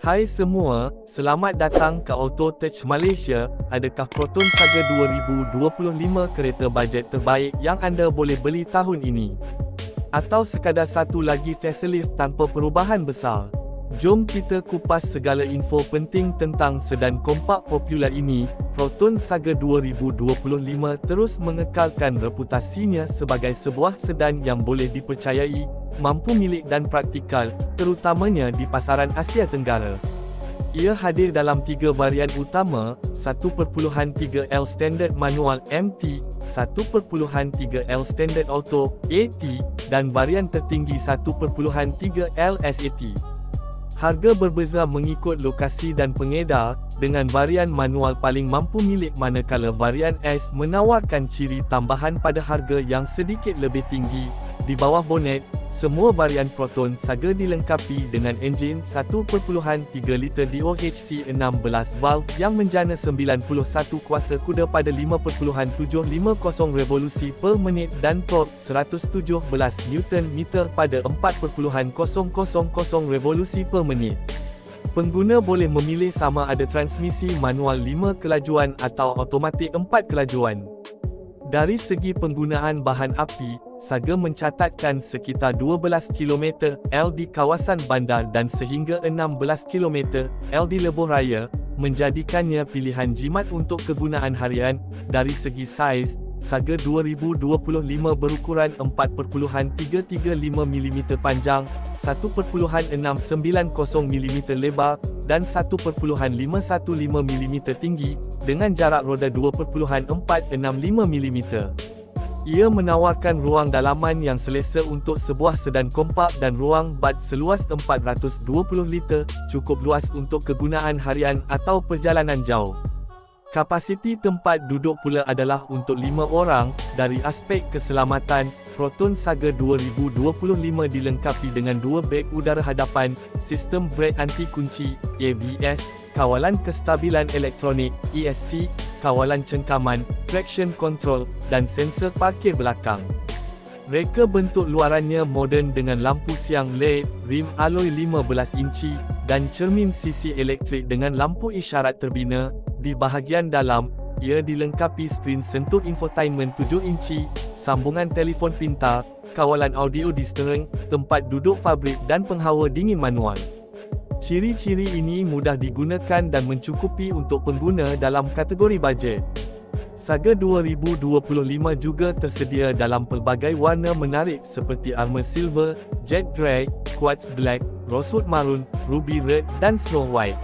Hai semua, selamat datang ke Auto Tech Malaysia. Adakah Proton Saga 2025 kereta bajet terbaik yang anda boleh beli tahun ini? Atau sekadar satu lagi facelift tanpa perubahan besar? Jom kita kupas segala info penting tentang sedan kompak popular ini. Proton Saga 2025 terus mengekalkan reputasinya sebagai sebuah sedan yang boleh dipercayai, mampu milik dan praktikal, terutamanya di pasaran Asia Tenggara. Ia hadir dalam 3 varian utama, 1.3L Standard Manual MT, 1.3L Standard Auto AT, dan varian tertinggi 1.3L SAT. Harga berbeza mengikut lokasi dan pengedar, dengan varian manual paling mampu milik manakala varian S menawarkan ciri tambahan pada harga yang sedikit lebih tinggi. Di bawah bonet, semua varian Proton Saga dilengkapi dengan enjin 1.3 liter DOHC 16 valve yang menjana 91 kuasa kuda pada 5.750 revolusi per minit dan torque 117 Nm pada 4.000 revolusi per menit. Pengguna boleh memilih sama ada transmisi manual 5 kelajuan atau automatik 4 kelajuan. Dari segi penggunaan bahan api, Saga mencatatkan sekitar 12 km L di kawasan bandar dan sehingga 16 km L di lebuh raya, menjadikannya pilihan jimat untuk kegunaan harian. Dari segi saiz, Saga 2025 berukuran 4.335 mm panjang, 1.690 mm lebar, dan 1.515 mm tinggi, dengan jarak roda 2.465 mm. Ia menawarkan ruang dalaman yang selesa untuk sebuah sedan kompak dan ruang bak seluas 420 liter, cukup luas untuk kegunaan harian atau perjalanan jauh. Kapasiti tempat duduk pula adalah untuk 5 orang. Dari aspek keselamatan, Proton Saga 2025 dilengkapi dengan 2 beg udara hadapan, sistem brake anti kunci ABS, kawalan kestabilan elektronik ESC, kawalan cengkaman, traction control, dan sensor parkir belakang. Reka bentuk luarannya moden dengan lampu siang LED, rim alloy 15 inci, dan cermin sisi elektrik dengan lampu isyarat terbina. Di bahagian dalam, ia dilengkapi skrin sentuh infotainment 7 inci, sambungan telefon pintar, kawalan audio di steering, tempat duduk fabrik dan penghawa dingin manual. Ciri-ciri ini mudah digunakan dan mencukupi untuk pengguna dalam kategori bajet. Saga 2025 juga tersedia dalam pelbagai warna menarik seperti armor silver, jet grey, quartz black, rosewood maroon, ruby red dan snow white.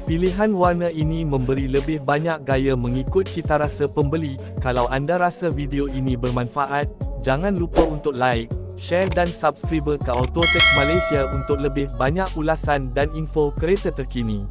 Pilihan warna ini memberi lebih banyak gaya mengikut citarasa pembeli. Kalau anda rasa video ini bermanfaat, jangan lupa untuk like, share dan subscribe ke Auto Tech Malaysia untuk lebih banyak ulasan dan info kereta terkini.